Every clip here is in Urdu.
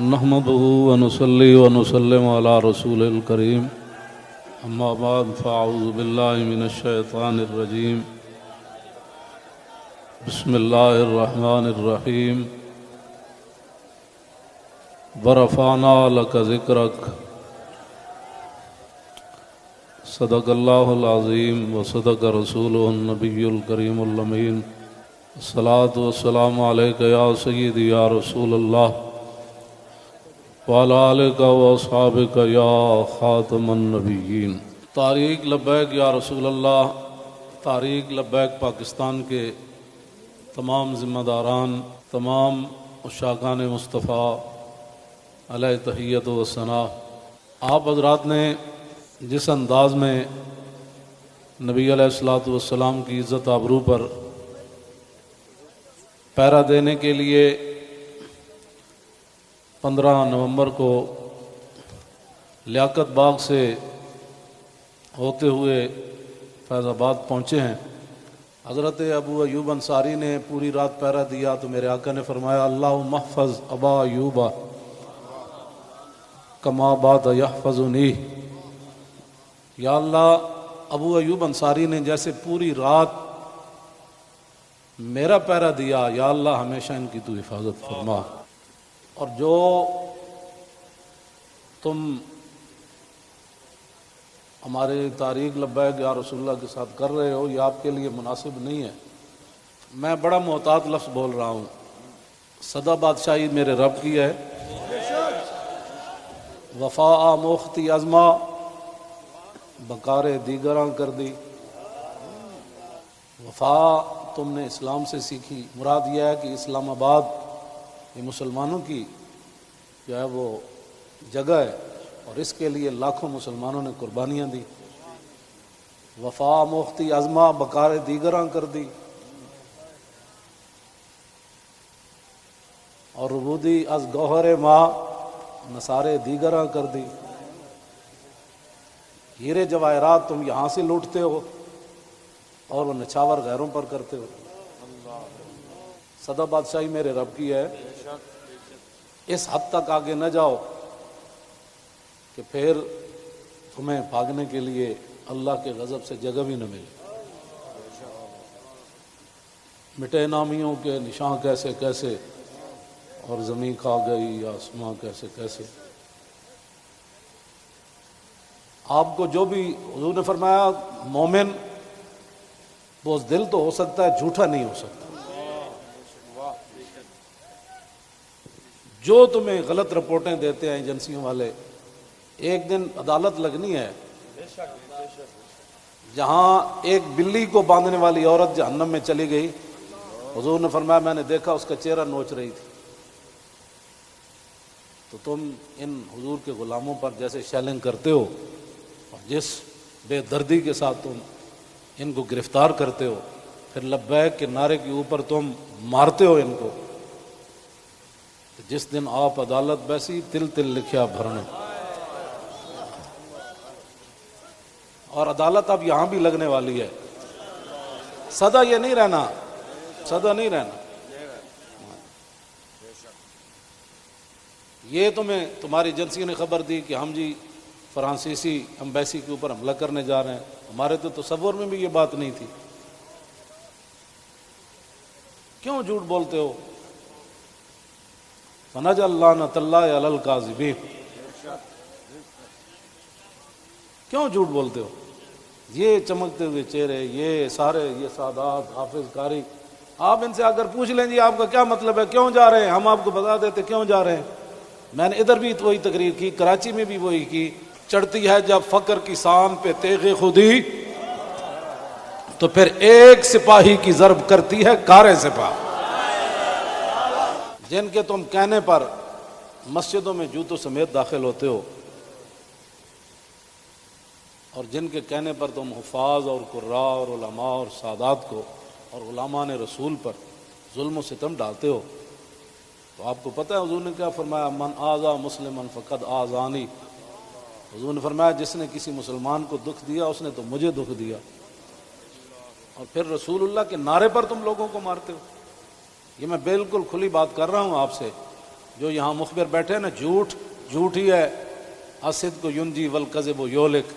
نحمده ونصلي ونسلم على رسول الكريم اما بعد فاعوذ بالله من الشيطان الرجيم بسم الله الرحمن الرحيم ورفعنا لك ذكرك صدق الله العظيم وصدق رسوله النبي الكريم الأمين الصلاة والسلام عليك يا سيدي يا رسول الله وعلى آلك وأصحابك يا خاتم النبيين۔ تحریک لبیک یا رسول اللہ، تحریک لبیک پاکستان کے تمام ذمہ داران، تمام عشاقان مصطفیٰ علیہ تحیت و ثنا، آپ حضرات نے جس انداز میں نبی علیہ الصلوۃ والسلام کی عزت آبرو پر پہرا دینے کے لیے 15 نومبر کو لیاقت باغ سے ہوتے ہوئے فیض آباد پہنچے ہیں، حضرت ابو ایوب انصاری نے پوری رات پہرا دیا تو میرے آقا نے فرمایا اللہم احفظ ابا ایوب کما بات یحفظنی، یا اللہ ابو ایوب انصاری نے جیسے پوری رات میرا پہرا دیا، یا اللہ ہمیشہ ان کی تو حفاظت فرما۔ اور جو تم ہمارے تحریک لبیک یا رسول اللہ کے ساتھ کر رہے ہو یہ آپ کے لیے مناسب نہیں ہے۔ میں بڑا محتاط لفظ بول رہا ہوں، سدا بادشاہی میرے رب کی ہے، وفا موختی ازما بکار دیگراں کر دی۔ وفا تم نے اسلام سے سیکھی، مراد یہ ہے کہ اسلام آباد یہ مسلمانوں کی جو ہے وہ جگہ ہے اور اس کے لیے لاکھوں مسلمانوں نے قربانیاں دی۔ وفا موختی ازما بکار دیگراں کر دی، اور ربودی از گوہر ماں نثارے دیگراں کر دی۔ ہیرے جواہرات تم یہاں سے لوٹتے ہو اور وہ نچھاور غیروں پر کرتے ہو۔ سدا بادشاہی میرے رب کی ہے، اس حد تک آگے نہ جاؤ کہ پھر تمہیں بھاگنے کے لیے اللہ کے غضب سے جگہ بھی نہ ملے۔ مٹے نامیوں کے نشان کیسے کیسے، اور زمین کھا گئی آسماں کیسے کیسے۔ آپ کو جو بھی حضور نے فرمایا مومن بزدل تو ہو سکتا ہے، جھوٹا نہیں ہو سکتا۔ جو تمہیں غلط رپورٹیں دیتے ہیں ایجنسیوں والے، ایک دن عدالت لگنی ہے جہاں ایک بلی کو باندھنے والی عورت جہنم میں چلی گئی، حضور نے فرمایا میں نے دیکھا اس کا چہرہ نوچ رہی تھی۔ تو تم ان حضور کے غلاموں پر جیسے شیلنگ کرتے ہو اور جس بے دردی کے ساتھ تم ان کو گرفتار کرتے ہو، پھر لبیک کے نعرے کے اوپر تم مارتے ہو ان کو، جس دن آپ عدالت بیسی تل تل لکھیا بھرنے۔ اور عدالت اب یہاں بھی لگنے والی ہے، سدا یہ نہیں رہنا، سدا نہیں رہنا۔ یہ تمہیں تمہاری ایجنسی نے خبر دی کہ ہم جی فرانسیسی امبیسی کے اوپر حملہ کرنے جا رہے ہیں، ہمارے تو تصور میں بھی یہ بات نہیں تھی۔ کیوں جھوٹ بولتے ہو؟ فنجعل لعنۃ اللہ علی الکاذبین، کیوں جھوٹ بولتے ہو؟ یہ چمکتے ہوئے چہرے، یہ سارے یہ سادات حافظ قاری، آپ ان سے اگر پوچھ لیں جی آپ کا کیا مطلب ہے، کیوں جا رہے ہیں، ہم آپ کو بتا دیتے کیوں جا رہے ہیں۔ میں نے ادھر بھی وہی تقریر کی، کراچی میں بھی وہی کی۔ چڑھتی ہے جب فقر کی سان پہ تیغ خودی، تو پھر ایک سپاہی کی ضرب کرتی ہے کار سپاہ۔ جن کے تم کہنے پر مسجدوں میں جوتوں سمیت داخل ہوتے ہو، اور جن کے کہنے پر تم حفاظ اور قراء اور علماء اور سادات کو اور غلامان رسول پر ظلم و ستم ڈالتے ہو، تو آپ کو پتہ ہے حضور نے کیا فرمایا، من آذا مسلما فقد آذانی۔ حضور نے فرمایا جس نے کسی مسلمان کو دکھ دیا اس نے تو مجھے دکھ دیا، اور پھر رسول اللہ کے نعرے پر تم لوگوں کو مارتے ہو۔ یہ میں بالکل کھلی بات کر رہا ہوں آپ سے، جو یہاں مخبر بیٹھے ہیں نا، جھوٹ ہی ہے. الصدق ینجی والکذب یہلک.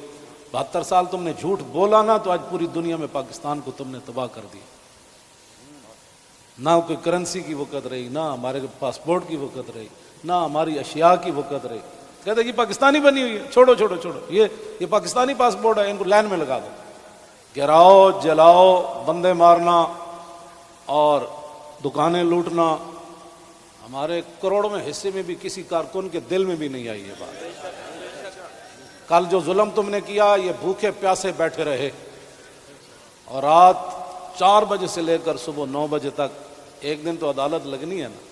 72 سال تم نے جھوٹ بولا نا، تو آج پوری دنیا میں پاکستان کو تم نے تباہ کر دیا. نہ کوئی کرنسی کی وقت رہی، نہ ہمارے پاسپورٹ کی وقت رہی، نہ ہماری اشیاء کی وقت رہی. کہتے یہ پاکستانی بنی ہوئی ہے، چھوڑو چھوڑو چھوڑو، یہ پاکستانی پاسپورٹ ہے، ان کو لائن میں لگا دو. گراؤ، جلاؤ، بندے مارنا اور دکانیں لوٹنا، ہمارے کروڑوں میں حصے میں بھی کسی کارکن کے دل میں بھی نہیں آئی یہ بات. کل جو ظلم تم نے کیا، یہ بھوکے پیاسے بیٹھے رہے اور رات 4 بجے سے لے کر صبح 9 بجے تک. ایک دن تو عدالت لگنی ہے نا.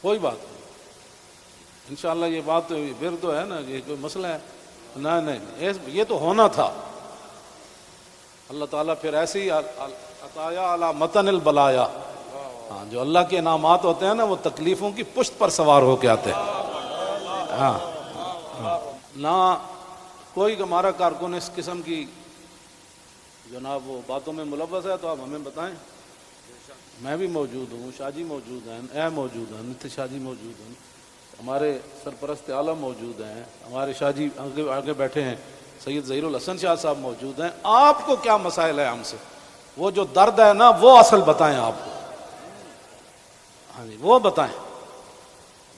کوئی بات نہیں، انشاءاللہ یہ بات پھر تو ہے نا، یہ کوئی مسئلہ ہے؟ نہیں، یہ تو ہونا تھا. اللہ تعالیٰ پھر ایسے ہی عطایا علی متن البلایا. ہاں، جو اللہ کے انعامات ہوتے ہیں نا، وہ تکلیفوں کی پشت پر سوار ہو کے آتے ہیں. ہاں، نہ کوئی ہمارا کارکن اس قسم کی جناب وہ باتوں میں ملوث ہے تو آپ ہمیں بتائیں. میں بھی موجود ہوں، شاہ جی موجود ہیں، اے موجود ہیں، نتیش شاہ جی موجود ہیں، ہمارے سرپرست عالم موجود ہیں، ہمارے شاہ جی آگے بیٹھے ہیں، سید ظہیر الحسن شاہ صاحب موجود ہیں. آپ کو کیا مسائل ہے ہم سے؟ وہ جو درد ہے نا، وہ اصل بتائیں آپ کو. ہاں جی، وہ بتائیں.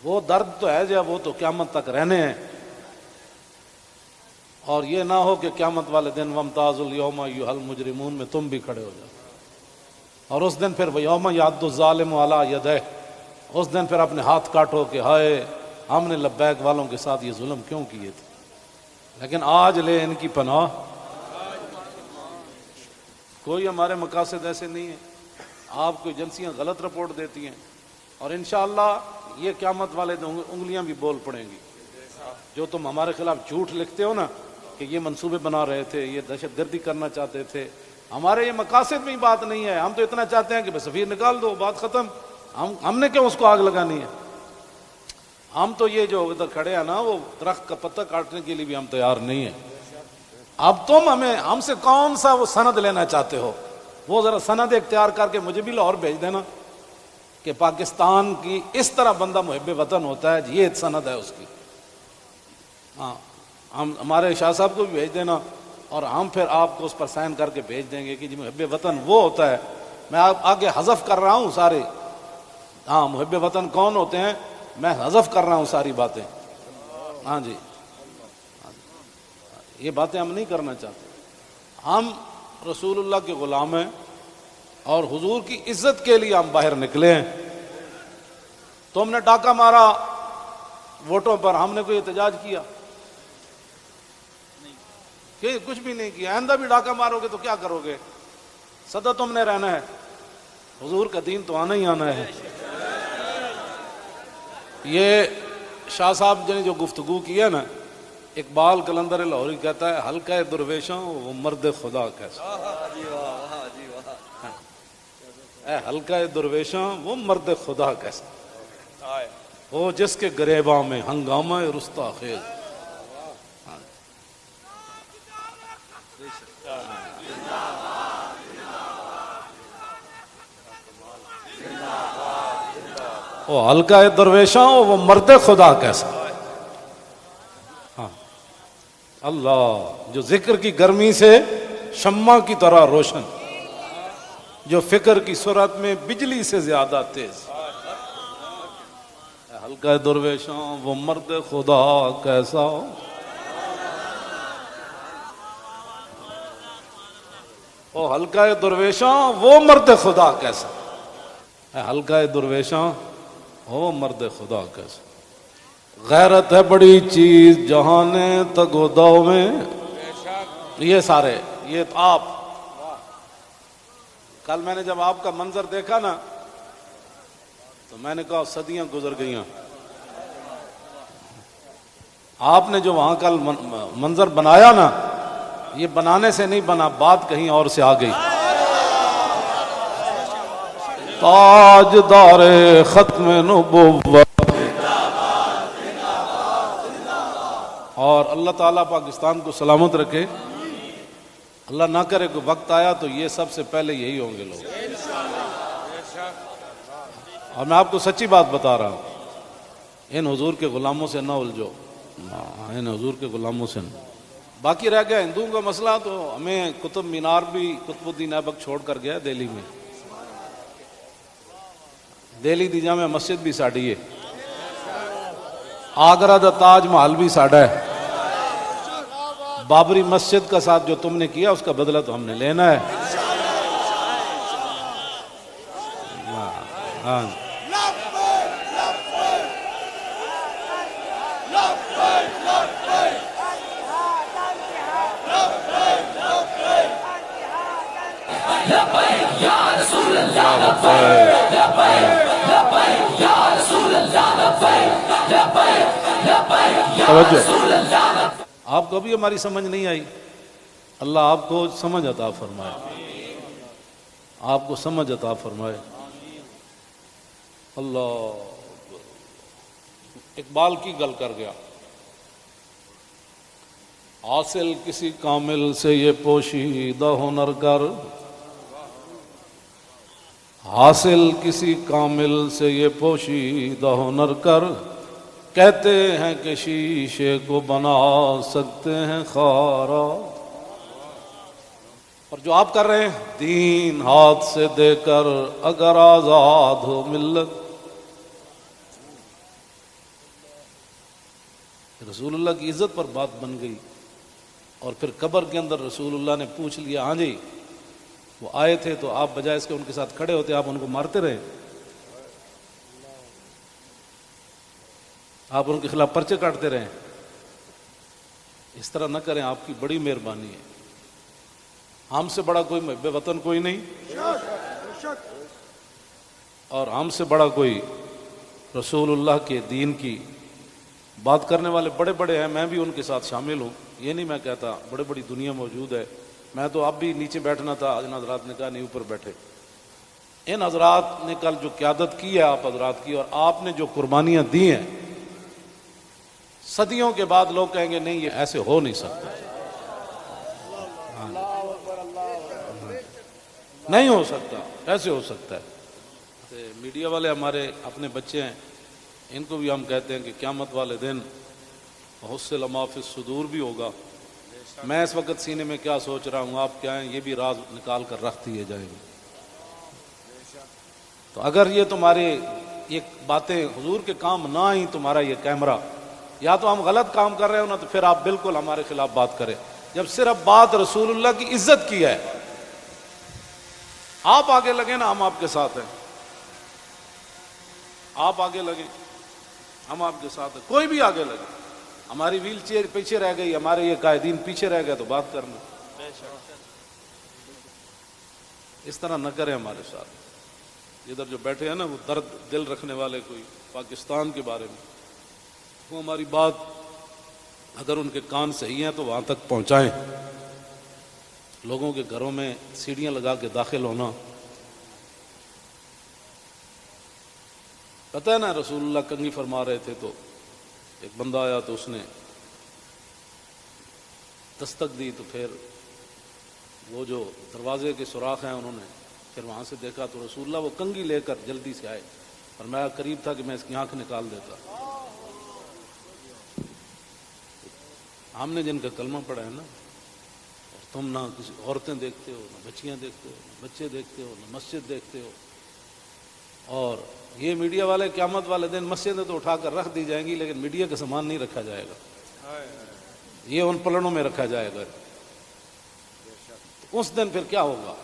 وہ درد تو ہے جو وہ تو قیامت تک رہنے ہیں. اور یہ نہ ہو کہ قیامت والے دن وامتاز الیوم ایھا المجرمون میں تم بھی کھڑے ہو جاؤ. اور اس دن پھر یوم یعض الظالم علی یدیہ، اس دن پھر اپنے ہاتھ کاٹو کہ ہائے ہم نے لبیک والوں کے ساتھ یہ ظلم کیوں کیے تھے. لیکن آج لے ان کی پناہ. کوئی ہمارے مقاصد ایسے نہیں ہیں. آپ کو ایجنسیاں غلط رپورٹ دیتی ہیں اور انشاءاللہ یہ قیامت والے دن انگلیاں بھی بول پڑیں گی. جو تم ہمارے خلاف جھوٹ لکھتے ہو نا کہ یہ منصوبے بنا رہے تھے، یہ دہشت گردی کرنا چاہتے تھے، ہمارے یہ مقاصد میں بات نہیں ہے. ہم تو اتنا چاہتے ہیں کہ بس سفیر نکال دو، بات ختم. ہم نے کیوں اس کو آگ لگانی ہے؟ ہم تو یہ جو ادھر کھڑے ہیں نا، وہ درخت کا پتہ کاٹنے کے لیے بھی ہم تیار نہیں ہیں. اب تم ہم سے کون سا وہ سند لینا چاہتے ہو؟ وہ ذرا سند اختیار کر کے مجھے بھی لاہور بھیج دینا کہ پاکستان کی اس طرح بندہ محب وطن ہوتا ہے، یہ سند ہے اس کی. ہاں، ہمارے شاہ صاحب کو بھی بھیج دینا اور ہم پھر آپ کو اس پر سائن کر کے بھیج دیں گے کہ جی محب وطن وہ ہوتا ہے. میں آگے حذف کر رہا ہوں سارے. ہاں، محب وطن کون ہوتے ہیں میں حذف کر رہا ہوں ساری باتیں. ہاں جی، یہ باتیں ہم نہیں کرنا چاہتے. ہم رسول اللہ کے غلام ہیں اور حضور کی عزت کے لیے ہم باہر نکلے ہیں. تم نے ڈاکہ مارا ووٹوں پر، ہم نے کوئی احتجاج کیا؟ کہ کچھ بھی نہیں کیا. آئندہ بھی ڈاکہ مارو گے تو کیا کرو گے؟ سدا تم نے رہنا ہے، حضور کا دین تو آنا ہی آنا ہے. یہ شاہ صاحب نے جو گفتگو کی ہے نا، اقبال قلندر لاہوری کہتا ہے ہلکا درویشوں وہ مرد خدا کیسا. اے ہلکا درویشوں وہ مرد خدا کیسا، وہ جس کے گریباں میں ہنگامہ رستا خیز. وہ ہلکا درویشاں وہ مرد خدا کیسا. ہاں، اللہ جو ذکر کی گرمی سے شمع کی طرح روشن، جو فکر کی سرعت میں بجلی سے زیادہ تیز. ہلکا درویشاں وہ مرد خدا کیسا. وہ ہلکا درویشاں وہ مرد خدا کیسا. ہلکا درویشاں وہ مرد خدا کیسا. غیرت ہے بڑی چیز جہانے تگوداؤ میں. یہ سارے یہ آپ کل میں نے جب آپ کا منظر دیکھا نا تو میں نے کہا صدیاں گزر گئیں. آپ نے جو وہاں کل منظر بنایا نا، یہ بنانے سے نہیں بنا، بات کہیں اور سے آ گئی. تاجدار ختم نبوت. اور اللہ تعالیٰ پاکستان کو سلامت رکھے. اللہ نہ کرے کوئی وقت آیا تو یہ سب سے پہلے یہی ہوں گے لوگ. اور میں آپ کو سچی بات بتا رہا ہوں، ان حضور کے غلاموں سے نہ الجھو، ان حضور کے غلاموں سے نہ۔ باقی رہ گیا ہندوؤں کا مسئلہ، تو ہمیں قطب مینار بھی قطب الدین ایبک چھوڑ کر گیا دہلی میں، دہلی دی جامع مسجد بھی ساڑی ہے، آگرہ دا تاج محل بھی ساڑا ہے، بابری مسجد کا ساتھ جو تم نے کیا اس کا بدلہ تو ہم نے لینا ہے۔ ہاں توجہ، آپ کو بھی ہماری سمجھ نہیں آئی، اللہ آپ کو سمجھ عطا فرمائے، آپ کو سمجھ عطا فرمائے۔ اللہ اقبال کی گل کر گیا، حاصل کسی کامل سے یہ پوشیدہ ہنر کر، حاصل کسی کامل سے یہ پوشیدہ ہنر کر، کہتے ہیں کہ شیشے کو بنا سکتے ہیں خارا۔ اور جو آپ کر رہے ہیں، دین ہاتھ سے دے کر اگر آزاد ہو ملت۔ رسول اللہ کی عزت پر بات بن گئی، اور پھر قبر کے اندر رسول اللہ نے پوچھ لیا، ہاں جی وہ آئے تھے تو آپ بجائے اس کے ان کے ساتھ کھڑے ہوتے، آپ ان کو مارتے رہے، آپ ان کے خلاف پرچے کاٹتے رہے۔ اس طرح نہ کریں، آپ کی بڑی مہربانی ہے، ہم سے بڑا کوئی محب وطن کوئی نہیں، اور ہم سے بڑا کوئی رسول اللہ کے دین کی بات کرنے والے بڑے بڑے ہیں، میں بھی ان کے ساتھ شامل ہوں، یہ نہیں میں کہتا، بڑے بڑی دنیا موجود ہے، میں تو اب بھی نیچے بیٹھنا تھا، ان حضرات نے کہا نہیں اوپر بیٹھے۔ ان حضرات نے کل جو قیادت کی ہے آپ حضرات کی، اور آپ نے جو قربانیاں دی ہیں، صدیوں کے بعد لوگ کہیں گے نہیں یہ ایسے ہو نہیں سکتا، نہیں ہو سکتا، ایسے ہو سکتا ہے۔ میڈیا والے ہمارے اپنے بچے ہیں، ان کو بھی ہم کہتے ہیں کہ قیامت والے دن حصل ما فی الصدور بھی ہوگا۔ میں اس وقت سینے میں کیا سوچ رہا ہوں، آپ کیا ہیں، یہ بھی راز نکال کر رکھ دیے جائیں گے۔ تو اگر یہ تمہاری یہ باتیں حضور کے کام نہ آئیں، تمہارا یہ کیمرہ، یا تو ہم غلط کام کر رہے ہو نا، تو پھر آپ بالکل ہمارے خلاف بات کریں۔ جب صرف بات رسول اللہ کی عزت کی ہے، آپ آگے لگے نا، ہم آپ کے ساتھ ہیں، آپ آگے لگیں، ہم آپ کے ساتھ ہیں، کوئی بھی آگے لگے، ہماری ویل چیئر پیچھے رہ گئی، ہمارے یہ قائدین پیچھے رہ گئے تو بات کرنا، اس طرح نہ کریں ہمارے ساتھ۔ ادھر جو بیٹھے ہیں نا، وہ درد دل رکھنے والے، کوئی پاکستان کے بارے میں، وہ ہماری بات اگر ان کے کان صحیح ہیں تو وہاں تک پہنچائیں۔ لوگوں کے گھروں میں سیڑھیاں لگا کے داخل ہونا، پتہ ہے نا رسول اللہ کنگھی فرما رہے تھے تو ایک بندہ آیا تو اس نے دستک دی، تو پھر وہ جو دروازے کے سوراخ ہیں انہوں نے پھر وہاں سے دیکھا تو رسول اللہ وہ کنگھی لے کر جلدی سے آئے، اور میں قریب تھا کہ میں اس کی آنکھ نکال دیتا۔ ہم نے جن کا کلمہ پڑھا ہے نا، اور تم نہ کسی عورتیں دیکھتے ہو، نہ بچیاں دیکھتے ہو، نہ بچے دیکھتے ہو، نہ مسجد دیکھتے ہو، اور یہ میڈیا والے قیامت والے دن مسجدیں تو اٹھا کر رکھ دی جائیں گی، لیکن میڈیا کا سامان نہیں رکھا جائے گا، یہ ان پلڑوں میں رکھا جائے گا۔ اس دن پھر کیا ہوگا؟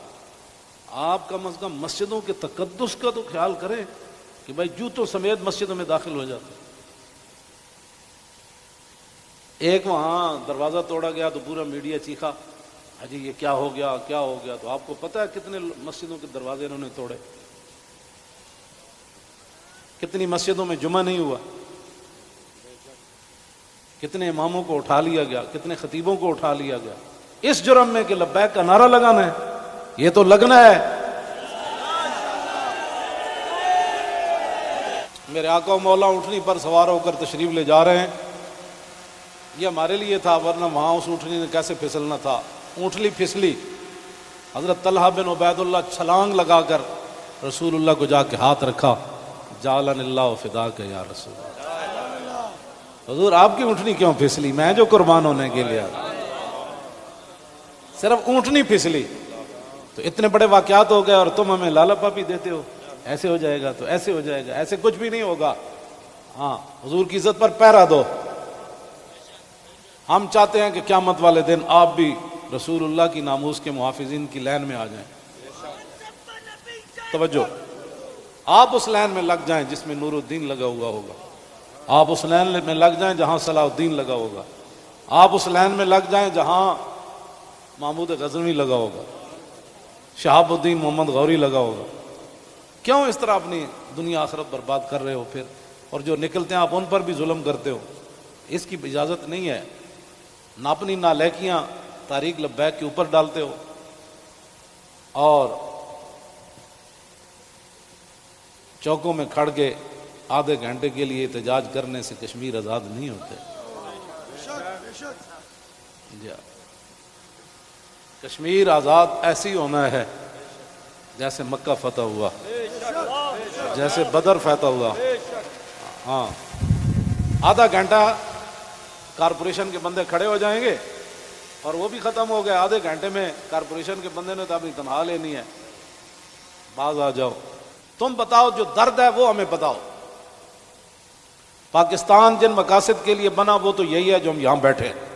آپ کم از کم مسجدوں کے تقدس کا تو خیال کریں کہ بھائی جوتوں سمیت مسجدوں میں داخل ہو جاتے۔ ایک وہاں دروازہ توڑا گیا تو پورا میڈیا چیخا، حجی یہ کیا ہو گیا، کیا ہو گیا؟ تو آپ کو پتہ ہے کتنے مسجدوں کے دروازے انہوں نے توڑے، کتنی مسجدوں میں جمعہ نہیں ہوا، کتنے اماموں کو اٹھا لیا گیا، کتنے خطیبوں کو اٹھا لیا گیا، اس جرم میں کہ لبیک کا نعرہ لگانا ہے، یہ تو لگنا ہے۔ میرے آقا و مولا اونٹنی پر سوار ہو کر تشریف لے جا رہے ہیں، یہ ہمارے لیے تھا، ورنہ وہاں اس اونٹنی نے کیسے پھسلنا تھا، اونٹلی پھسلی، حضرت طلحہ بن عبید اللہ چھلانگ لگا کر رسول اللہ کو جا کے ہاتھ رکھا، جعلن اللہ فداک یا رسول اللہ۔ حضور آپ کی اونٹنی کیوں پھسلی؟ میں جو قربان ہونے کے لیے صرف اونٹنی پھسلی تو اتنے بڑے واقعات ہو گئے اور تم ہمیں لالا پاپی دیتے ہو، ایسے ہو جائے گا تو ایسے ہو جائے گا، ایسے کچھ بھی نہیں ہوگا۔ ہاں حضور کی عزت پر پہرا دو۔ ہم چاہتے ہیں کہ قیامت والے دن آپ بھی رسول اللہ کی ناموس کے محافظین کی لائن میں آ جائیں۔ توجہ، آپ اس لائن میں لگ جائیں جس میں نور الدین لگا ہوا ہوگا، آپ اس لائن میں لگ جائیں جہاں صلاح الدین لگا ہوگا، آپ اس لائن میں لگ جائیں جہاں محمود غزنوی لگا ہوگا، شہاب الدین محمد غوری لگا ہوگا۔ کیوں اس طرح اپنی دنیا آخرت برباد کر رہے ہو پھر؟ اور جو نکلتے ہیں آپ ان پر بھی ظلم کرتے ہو، اس کی اجازت نہیں ہے۔ نہ اپنی نالائکیاں طریق لبیک کے اوپر ڈالتے ہو، اور چوکوں میں کھڑ کے آدھے گھنٹے کے لیے احتجاج کرنے سے کشمیر آزاد نہیں ہوتے۔ کشمیر آزاد ایسی ہونا ہے جیسے مکہ فتح ہوا، جیسے بدر فتح ہوا۔ ہاں، آدھا گھنٹہ کارپوریشن کے بندے کھڑے ہو جائیں گے اور وہ بھی ختم ہو گئے۔ آدھے گھنٹے میں کارپوریشن کے بندے نے تو اپنی تنخواہ لینی ہے، باز آ جاؤ، تم بتاؤ جو درد ہے وہ ہمیں بتاؤ۔ پاکستان جن مقاصد کے لیے بنا وہ تو یہی ہے جو ہم یہاں بیٹھے ہیں۔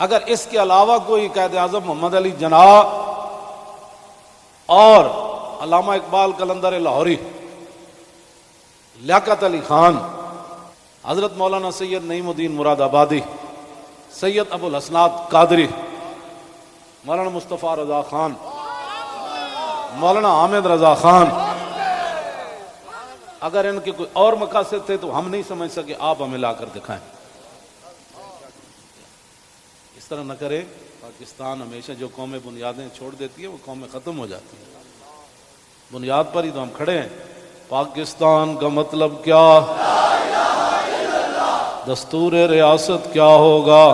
اگر اس کے علاوہ کوئی قائد اعظم محمد علی جناح اور علامہ اقبال قلندر لاہوری، لیاقت علی خان، حضرت مولانا سید نعیم الدین مراد آبادی، سید ابو الحسنات قادری، مولانا مصطفیٰ رضا خان، مولانا حامد رضا خان، اگر ان کے کوئی اور مقاصد تھے تو ہم نہیں سمجھ سکے، آپ ہمیں لا کر دکھائیں۔ اس طرح نہ کریں۔ پاکستان ہمیشہ جو قومیں بنیادیں چھوڑ دیتی ہیں وہ قومیں ختم ہو جاتی ہیں۔ بنیاد پر ہی تو ہم کھڑے ہیں۔ پاکستان کا مطلب کیا؟ دستور ریاست کیا ہوگا؟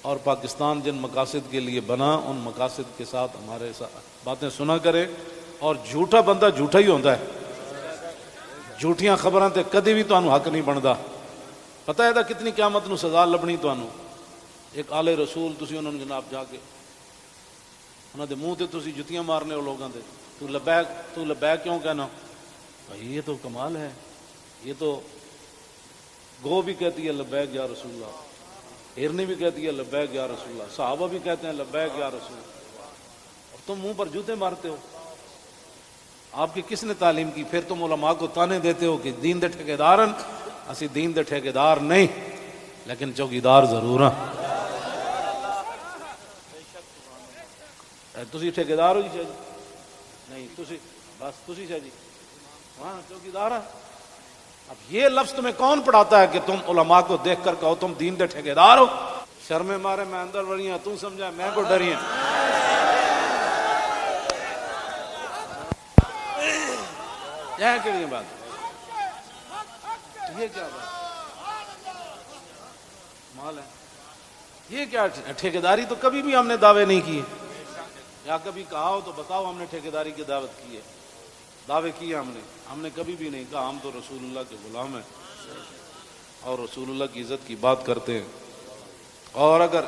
اور پاکستان جن مقاصد کے لیے بنا ان مقاصد کے ساتھ ہمارے ساتھ باتیں سنا کرے۔ اور جھوٹا بندہ جھوٹا ہی ہوتا ہے، جھوٹیاں خبراں تے کدی بھی تانوں حق نہیں بندا۔ پتہ ہے کتنی قیامت نو سزا لبنی تانوں۔ ایک آلے رسول تسی انہوں نے جناب جا کے انہاں دے منہ تے تسی جتیاں مارنے ہو لوگاں دے، تو لبیک کیوں کہنا؟ بھائی یہ تو کمال ہے، یہ تو گو بھی کہتی ہے لبیک یا رسول اللہ، ہرنی بھی کہتی ہے لبیک یا رسول اللہ، صحابہ بھی کہتے ہیں لبیک یا رسول اللہ، اور تم منہ پر جوتے مارتے ہو۔ آپ کی کس نے تعلیم کی؟ پھر تم علماء کو تانے دیتے ہو کہ دین دے ٹھیکیدارن، اسی دین دے ٹھیکیدار نہیں لیکن چوکیدار ضرور ہیں۔ تسی ٹھیکیدار ہو جی شاہ جی؟ نہیں، تسی بس تسی شاہ جی ہاں چوکیدار ہیں۔ اب یہ لفظ تمہیں کون پڑھاتا ہے کہ تم علماء کو دیکھ کر کہو تم دین دے ٹھیکیدار ہو؟ شرم مارے میں اندر بڑی ہیں، تم سمجھا میں کو ڈری ہیں۔ یہ کیڑی بات؟ یہ کیا بات مال ہے؟ یہ کیا ٹھیکیداری؟ تو کبھی بھی ہم نے دعوے نہیں کیے، یا کبھی کہا ہو تو بتاؤ ہم نے ٹھیکیداری کی دعوت کی ہے، دعوے کیے ہم نے کبھی بھی نہیں کہا ہم تو رسول اللہ کے غلام ہیں اور رسول اللہ کی عزت کی بات کرتے ہیں۔ اور اگر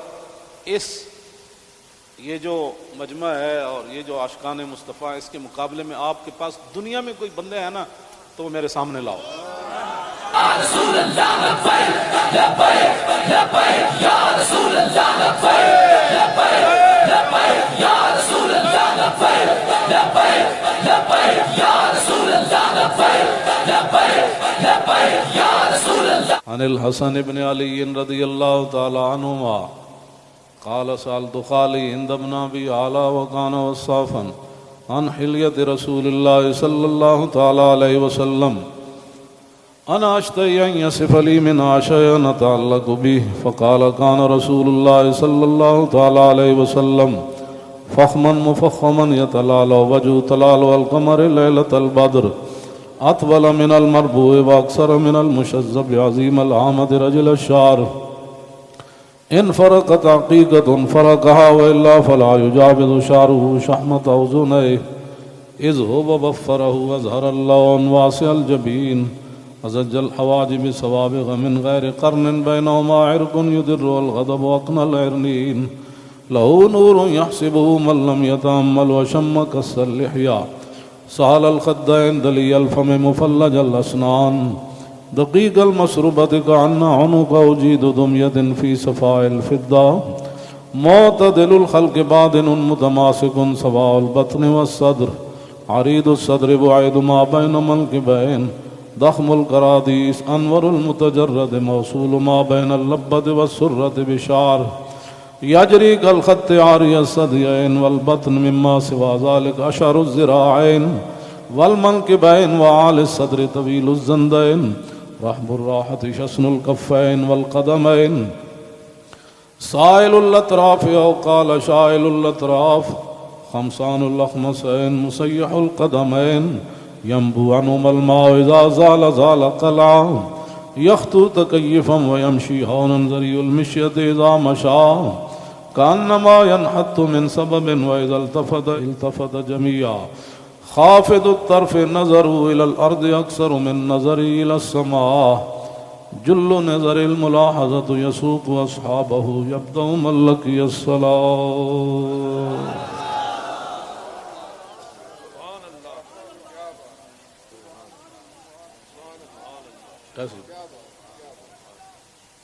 یہ جو مجمع ہے اور یہ جو عاشقان مصطفیٰ، اس کے مقابلے میں آپ کے پاس دنیا میں کوئی بندے ہیں نا تو وہ میرے سامنے لاؤ۔ رسول اللہ لبیک لبیک لبیک یا رسول اللہ لبیک لبیک لبیک یا رسول اللہ لبیک لبیک لبیک یا رسول اللہ لبیک لبیک لبیک یا رسول اللہ۔ عن الحسن بن علی رضی اللہ تعالی عنہما قال سألت خالي عند ابن أبي علا وكان وصافا عن حلية رسول الله صلى الله تعالى عليه وسلم أنا أشتهي أن يصف لي من شيئا نتعلق به فقال كان رسول الله صلى الله تعالى عليه وسلم فخما مفخما يتلالى وجه تلال القمر ليلة البدر أطول من المربوع وأكثر من المشذب عظيم العامد رجل الشعر ان فرقت عقیقت فرقها وإلا فلا يجاوز شعره شحمة أذنيه إذ هو بفره وأظهر اللون واسع الجبين أزج الحواجب سوابغ من غير قرن بينهما عرق يدر والغضب أقنى العرنين له نور يحسبه من لم يتأمل وشم كس اللحية سهل الخدين دلي الفم مفلج الأسنان دقيق المشربة كأن عنق أجيد دمية في صفاء الفضة معتدل الخلق بادن متماسك سواء البطن والصدر عريض الصدر بعيد ما بين منكبين ضخم الكراديس أنور المتجرد موصول ما بين اللبة والسرة بشعر يجري كالخط عاري الثديين والبطن مما سوى ذلك أشعر الذراعين والمنكبين وعالي الصدر طويل الزندين رحب الراحة شسن الكفين والقدمين سائل الأطراف أو قال شائل الأطراف خمسان الأخمسين مسيح القدمين ينبو عنهما الماء إذا زال زال قلعا يخطو تكيفا ويمشي هونا ذري المشية إذا مشى كأنما ينحط من سبب وإذا التفت جميعا خافض الطرف نظره إلى الأرض أكثر من نظره إلى السماء جل نظر الملاحظة يسوق أصحابه يبدأ من لقي الصلاة.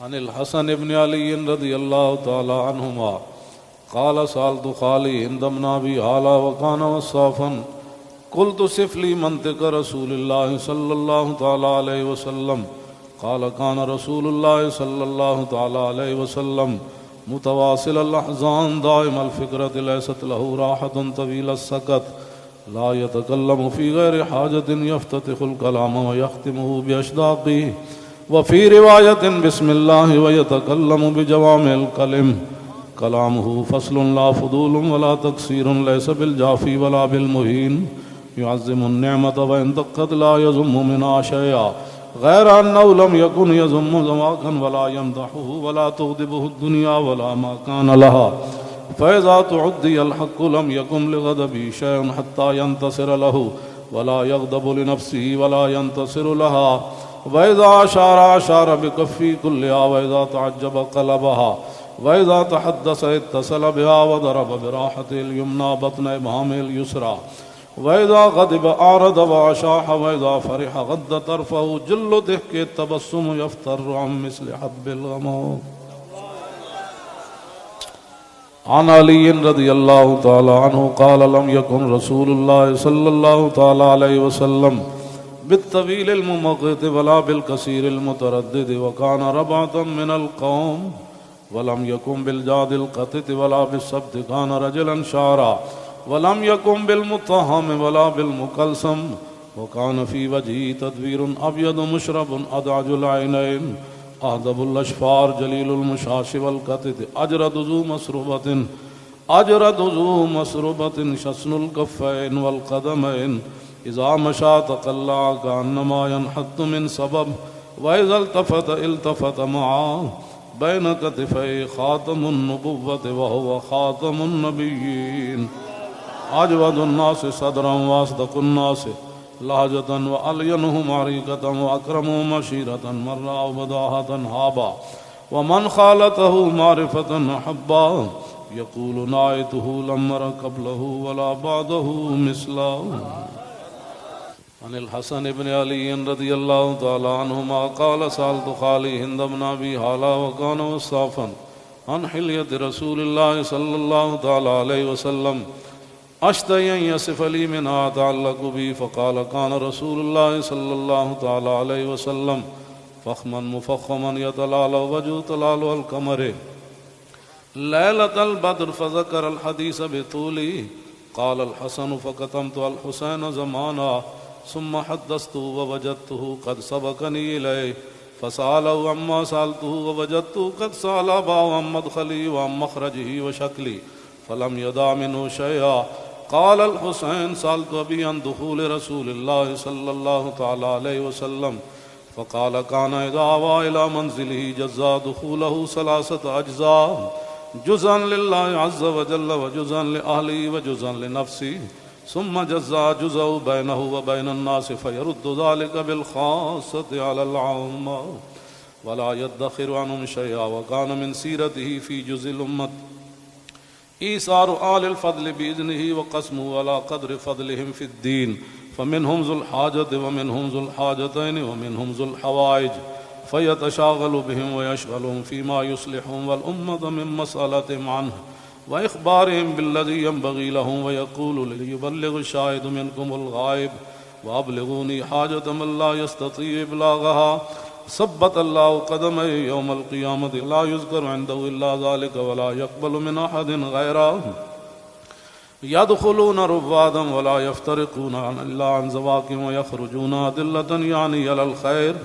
عن الحسن بن علي رضي الله تعالى عنهما قال سألت خالي عند ابن أبي هالة وكان وصافا قلت صف لي منطق رسول الله صلى الله تعالى عليه وسلم قال كان رسول الله صلى الله تعالى عليه وسلم متواصل الأحزان دائم الفكرة ليست له راحة طويل السكت لا يتكلم في غير حاجة يفتتح الكلام ويختمه بأشداقه وفي رواية بسم الله ويتكلم بجوامع الكلم كلامه فصل لا فضول ولا تقصير ليس بالجافي ولا بالمهين يعظم النعمة وإن دقت لا يذم منها شيئا غير أنه لم يكن يذم ذواقا ولا يمدحه ولا تغضبه الدنيا ولا ما كان لها فإذا تعدي الحق لم يكن لغضبه شيء حتى ينتصر له ولا يغضب لنفسه ولا ينتصر لها وإذا أشار بكفي كلها وإذا تعجب قلبها وإذا تحدث اتصل بها وضرب براحته اليمنى بطن إبهامه اليسرى وإذا غضب أعرض وأشاح وإذا فرح غض طرفه جل ضحك التبسم يفتر عن مثل حب الغمام. عن علي رضي الله تعالى عنه قال لم يكن رسول الله صلى الله تعالى عليه وسلم بالطويل الممقت ولا بالكثير المتردد وكان ربعة من القوم ولم يكن بالجاد القطت ولا بالسبت كان رجلا شعرا ولم يكن بالمطهم ولا بالمكلسم وكان في وجهه تدبير أبيض مشرب أدعج العينين أهدب الأشفار جليل المشاش والقطت أجرد ذو مسربة شسن الكفين والقدمين إذا مشى تقلع كأنما ينحط من سبب وإذا التفت معه بين كتفي خاتم النبوة وهو خاتم النبيين أجود الناس صدرا وأصدق الناس لهجة وألينهم عريقة وأكرمهم عشيرة مرة وبداهة هابا ومن خالته معرفة أحبا يقول نعيته لم أر قبله ولا بعده مثله. عن الحسن بن علي رضي الله تعالى عنهما قال سألت خالي هند بن أبي هالة وكان وصافا عن حلية رسول الله صلى الله تعالى عليه وسلم أشتهي أن يصف لي منها أتعلق بي فقال كان رسول الله صلى الله تعالى عليه وسلم فخما مفخما يتلالى وجه تلالى القمر ليلة البدر فذكر الحديث بطوله قال الحسن فكتمت الحسين زمانا ثم حدثته ووجدته قد سبقني إليه فسأله عما سألته ووجدته قد سأل أباه عن مدخلي وعن مخرجه وشكلي فلم يدع منه شيئا. قال الحسين سألت أبي عن دخول رسول الله صلى الله تعالى عليه وسلم فقال كان إذا آوى إلى منزله جزا دخوله 3 أجزاء جزءا لله عز وجل وجزءا لأهله وجزءا لنفسه ثم جزء بينه وبين الناس فيرد ذلك بالخاصة على العامة ولا يدخر عنهم شيئا وكان من سيرته في جزء الأمة إيثار آل الفضل بإذنه وقسمه على قدر فضلهم في الدين فمنهم ذو الحاجة ومنهم ذو الحاجتين ومنهم ذو الحوائج فيتشاغل بهم ويشغلهم فيما يصلحهم والأمة من مسألتهم عنه وإخبارهم بالذي ينبغي لهم ويقول ليبلغ الشاهد منكم الغائب وأبلغوني حاجة من لا يستطيع إبلاغها ثبت الله قدمه يوم القيامة لا يذكر عنده إلا ذلك ولا يقبل من أحد غيره يدخلون رفادا ولا يفترقون إلا عن زواكم ويخرجون أدلة يعني على الخير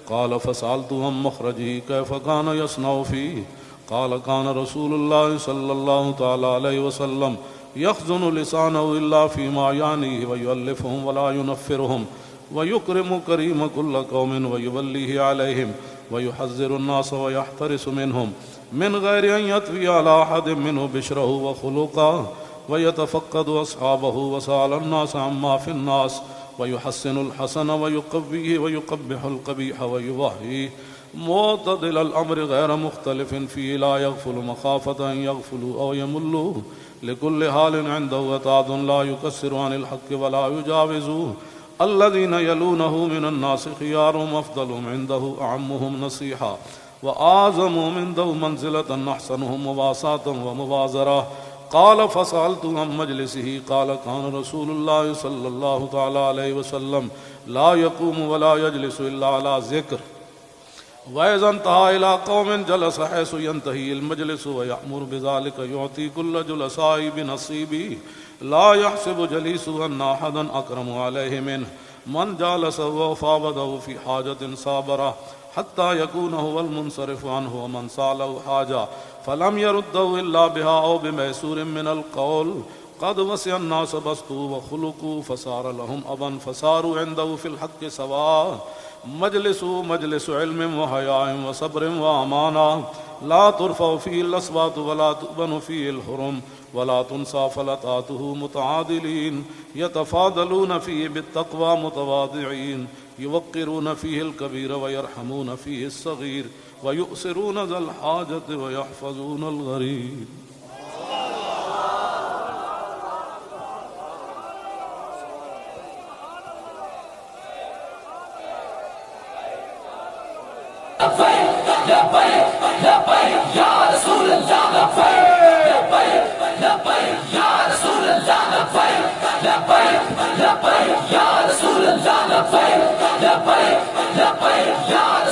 قال فسألته عن مخرجه كيف كان يصنع فيه قال كان رسول الله صلى الله تعالى عليه وسلم يخزن لسانه إلا فيما يعنيه ويؤلفهم ولا ينفرهم ويكرم كريم كل قوم ويوليه عليهم ويحذر الناس ويحترس منهم من غير أن يطوي على أحد منه بشره وخلقه ويتفقد أصحابه وسأل الناس عما في الناس ويحسن الحسن ويقويه ويقبح القبيح ويوهيه معتدل الأمر غير مختلف فيه لا يغفل مخافة أن يغفلوا أو يملوا لكل حال عنده وتعد لا يكسر عن الحق ولا يجاوزوه الذين يلونه من الناس خيارهم أفضلهم عنده أعمهم نصيحة وأعظمهم عنده منزلة أحسنهم مواساة ومبازرة قال فسألت عن مجلسه قال كان رسول الله صلى الله تعالى عليه وسلم لا يقوم ولا يجلس إلا على ذكر وإذا انتهى إلى قوم جلس حيث ينتهي المجلس ويأمر بذلك يعطي كل جلساء بنصيبه لا يحسب جليسه أن أحدا أكرم عليه منه من جالسه وفاوضه في حاجة صابره حتى يكون هو المنصرف عنه ومن سأله حاجة فلم يرده إلا بها أو بميسور من القول قد وسع الناس بسطوا وخلقوا فصار لهم أبا فصاروا عنده في الحق سواء مجلس علم وحياء وصبر وأمانة لا ترفع فيه الأصوات ولا تؤبن فيه الحرم ولا تنسى فلتاته متعادلين يتفاضلون فيه بالتقوى متواضعين يوقرون فيه الكبير ويرحمون فيه الصغير ويؤثرون ذا الحاجة ويحفظون الغريب لبيك لبيك لبيك يا رسول الله لبيك لبيك لبيك يا رسول الله لبيك لبيك لبيك يا رسول الله لبيك لبيك لبيك يا